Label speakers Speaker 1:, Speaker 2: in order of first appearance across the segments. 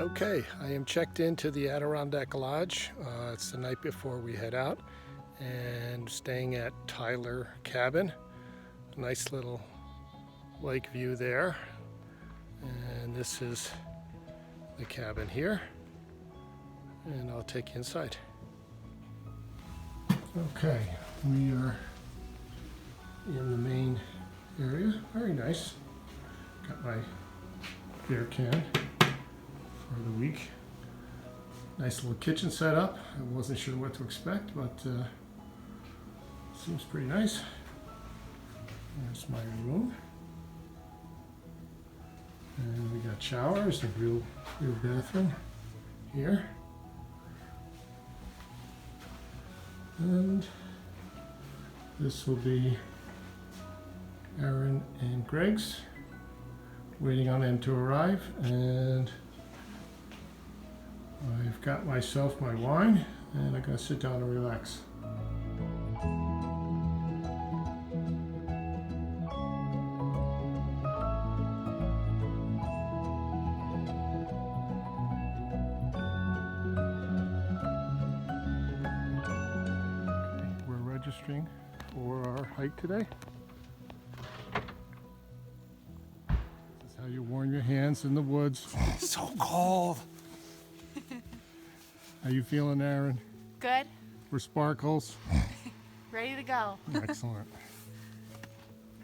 Speaker 1: Okay, I am checked into the Adirondack Lodge. It's the night before we head out, and staying at Tyler Cabin. Nice little lake view there. And this is the cabin here. And I'll take you inside. Okay, we are in the main area. Very nice. Got my beer can for the week. Nice little kitchen setup. I wasn't sure what to expect, but seems pretty nice. There's my room. And we got showers, a real bathroom here. And this will be Aaron and Greg's. Waiting on them to arrive, and I've got myself my wine, and I'm going to sit down and relax. We're registering for our hike today. This is how you warm your hands in the woods.
Speaker 2: So cold.
Speaker 1: How you feeling, Aaron?
Speaker 3: Good.
Speaker 1: For sparkles?
Speaker 3: Ready to go.
Speaker 1: Excellent.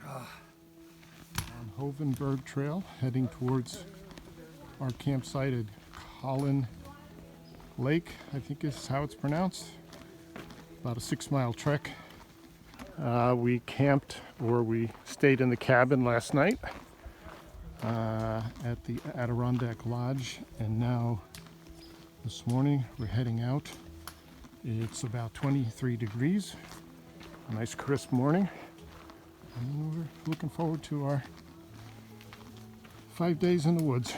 Speaker 1: On Hovenberg Trail, heading towards our campsite at Collin Lake, I think is how it's pronounced. About a 6-mile trek. We camped, or we stayed in the cabin last night at the Adirondack Lodge, and now this morning we're heading out. It's about 23 degrees, a nice crisp morning, and we're looking forward to our 5 days in the woods.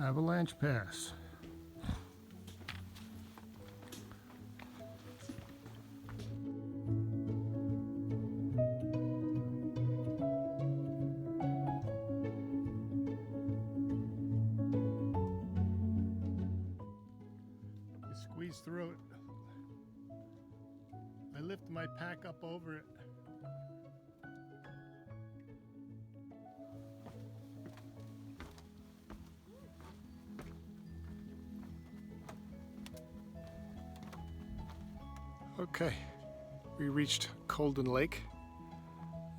Speaker 1: Avalanche Pass. You squeeze through it. I lift my pack up over it. Okay, we reached Colden Lake,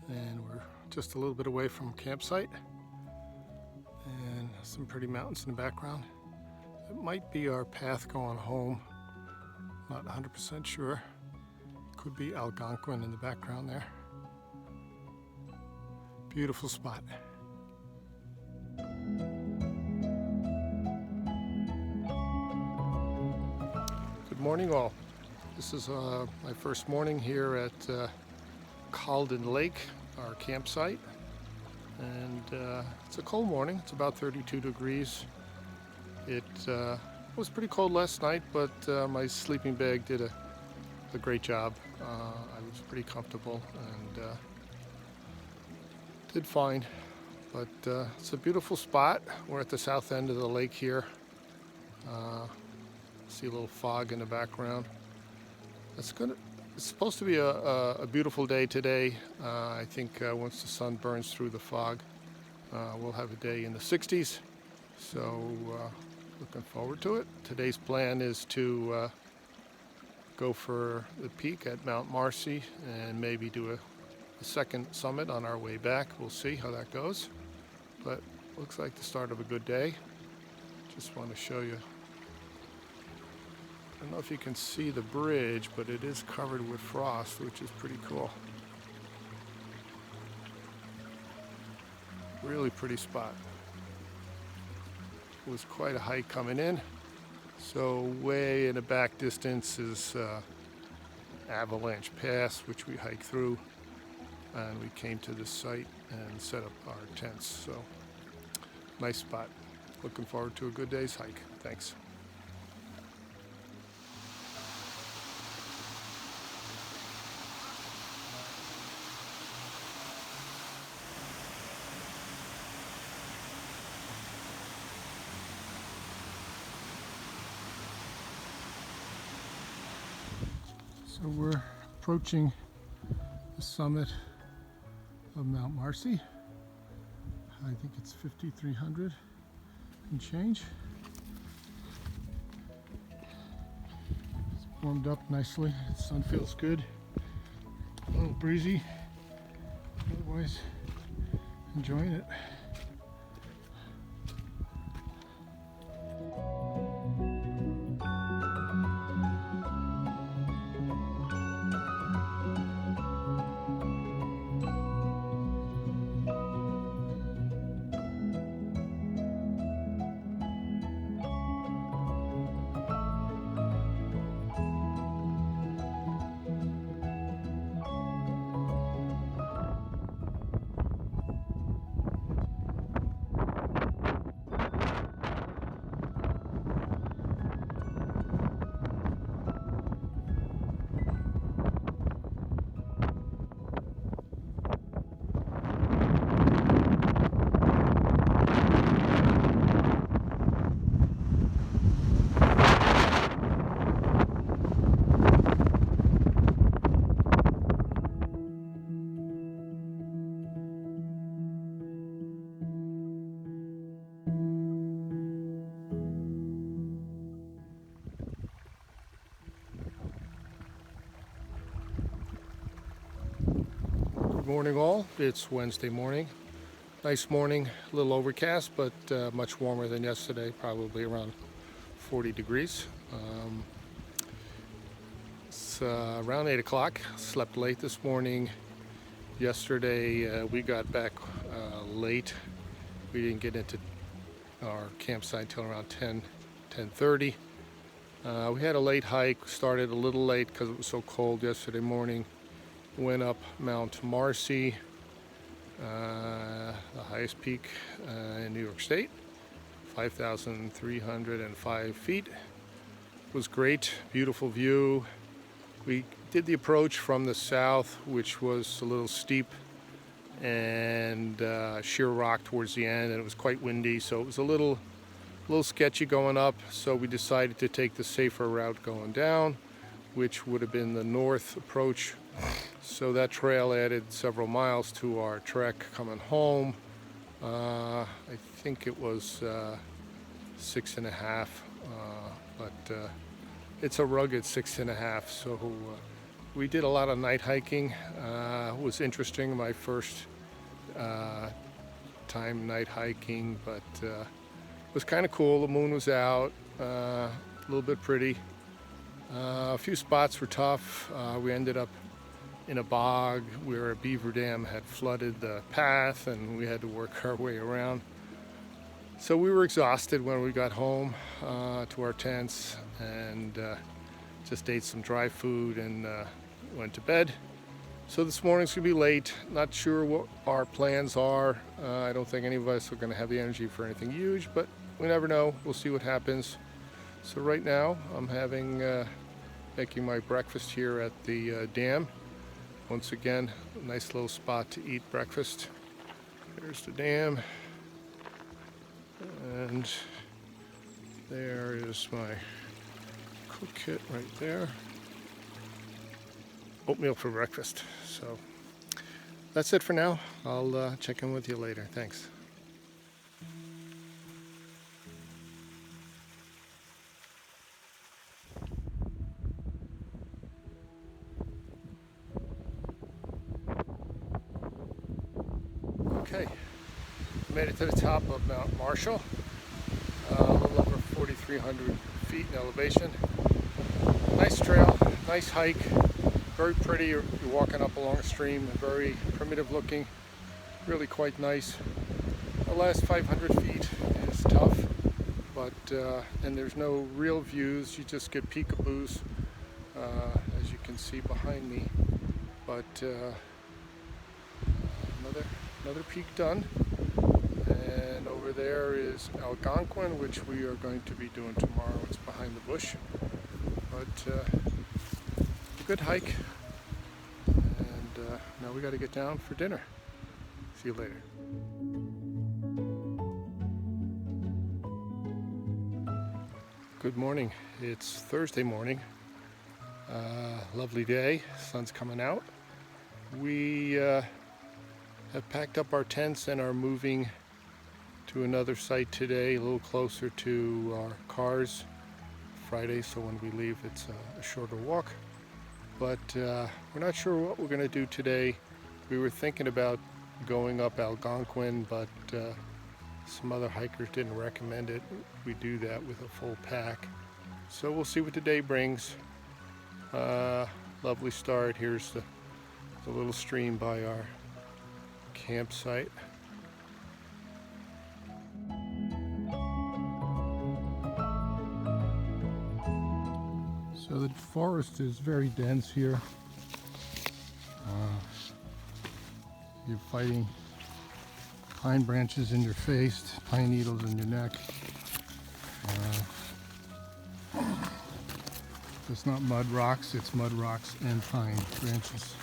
Speaker 1: and we're just a little bit away from campsite, and some pretty mountains in the background. It might be our path going home, not 100% sure. Could be Algonquin in the background there. Beautiful spot. Good morning all. This is my first morning here at Colden Lake, our campsite, and it's a cold morning. It's about 32 degrees. It was pretty cold last night, but my sleeping bag did a great job. I was pretty comfortable and did fine, but it's a beautiful spot. We're at the south end of the lake here. See a little fog in the background. It's supposed to be a beautiful day today. I think once the sun burns through the fog, we'll have a day in the 60s. So looking forward to it. Today's plan is to go for the peak at Mt Marcy and maybe do a second summit on our way back. We'll see how that goes. But looks like the start of a good day. Just want to show you. I don't know if you can see the bridge, but it is covered with frost, which is pretty cool. Really pretty spot. It was quite a hike coming in. So way in the back distance is Avalanche Pass, which we hiked through. and we came to this site and set up our tents. So nice spot. Looking forward to a good day's hike. Thanks. So we're approaching the summit of Mount Marcy. I think it's 5,300 and change. It's warmed up nicely. The sun feels good. A little breezy. Otherwise, enjoying it. Good morning all. It's Wednesday morning. Nice morning, a little overcast, but much warmer than yesterday, probably around 40 degrees. It's around 8 o'clock. Slept late this morning. Yesterday we got back late. We didn't get into our campsite until around 10:30. We had a late hike, started a little late because it was so cold yesterday morning. Went up Mt Marcy, the highest peak in New York State, 5,305 feet. It was great, beautiful view. We did the approach from the south, which was a little steep and sheer rock towards the end, and it was quite windy, so it was a little sketchy going up. So we decided to take the safer route going down, which would have been the north approach. So that trail added several miles to our trek coming home. I think it was 6.5, but it's a rugged 6.5. So we did a lot of night hiking. It was interesting, my first time night hiking, but it was kind of cool. The moon was out, a little bit pretty. A few spots were tough. We ended up in a bog where a beaver dam had flooded the path, and we had to work our way around. So we were exhausted when we got home to our tents, and just ate some dry food and went to bed. So this morning's gonna be late. Not sure what our plans are. I don't think any of us are gonna have the energy for anything huge, but we never know. We'll see what happens. So right now I'm making my breakfast here at the dam. Once again, a nice little spot to eat breakfast. There's the dam. And there is my cook kit right there. Oatmeal for breakfast. So that's it for now. I'll check in with you later. Thanks. Okay, made it to the top of Mount Marshall, a little over 4,300 feet in elevation. Nice trail, nice hike, very pretty. You're walking up along a stream, very primitive looking, really quite nice. The last 500 feet is tough, but and there's no real views, you just get peekaboos, as you can see behind me. But Another peak done. And over there is Algonquin, which we are going to be doing tomorrow. It's behind the bush. But a good hike. And now we got to get down for dinner. See you later. Good morning. It's Thursday morning. Lovely day. Sun's coming out. We have packed up our tents and are moving to another site today, a little closer to our cars. Friday, so when we leave it's a shorter walk. But we're not sure what we're going to do today. We were thinking about going up Algonquin, but some other hikers didn't recommend it. We do that with a full pack. So we'll see what the day brings. Lovely start. Here's the little stream by our campsite. So the forest is very dense here. You're fighting pine branches in your face, pine needles in your neck. It's not mud rocks, it's mud rocks and pine branches.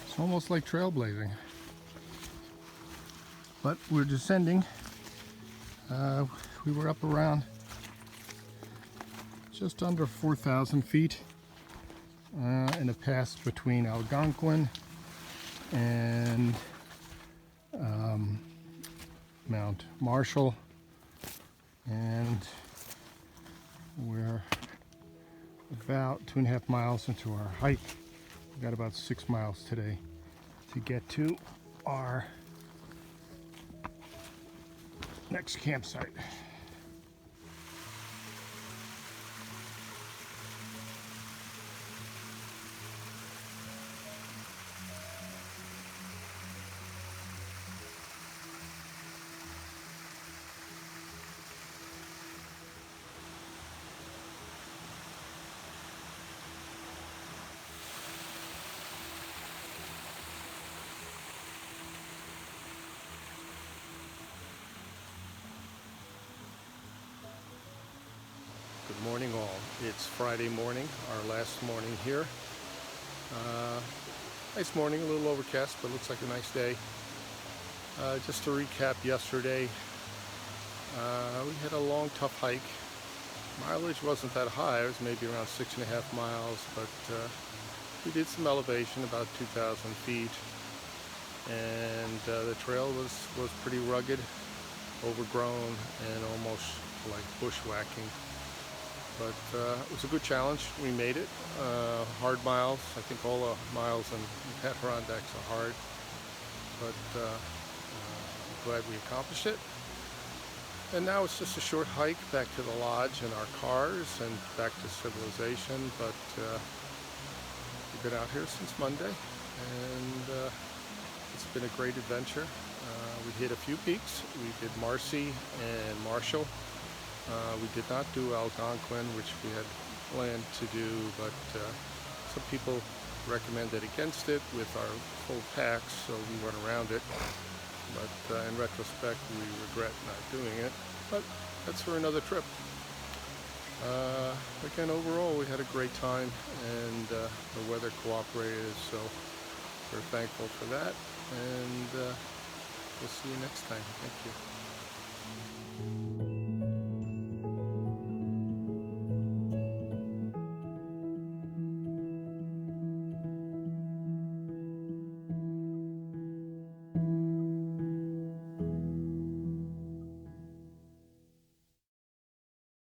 Speaker 1: It's almost like trailblazing. But we're descending. We were up around just under 4,000 feet in a pass between Algonquin and Mt Marshall, and we're about 2.5 miles into our hike. We've got about 6 miles today to get to our next campsite. Good morning all. It's Friday morning, our last morning here. Nice morning, a little overcast, but looks like a nice day. Just to recap yesterday, we had a long, tough hike. Mileage wasn't that high, it was maybe around 6.5 miles, but we did some elevation, about 2,000 feet. And the trail was pretty rugged, overgrown, and almost like bushwhacking. But it was a good challenge. We made it. Hard miles. I think all the miles in Adirondacks are hard. But I'm glad we accomplished it. And now it's just a short hike back to the lodge in our cars and back to civilization. But we've been out here since Monday, and it's been a great adventure. We hit a few peaks. We did Marcy and Marshall. We did not do Algonquin, which we had planned to do, but some people recommended against it with our full packs, so we went around it. But in retrospect, we regret not doing it, but that's for another trip. Again, overall, we had a great time, and the weather cooperated, so we're thankful for that, and we'll see you next time. Thank you.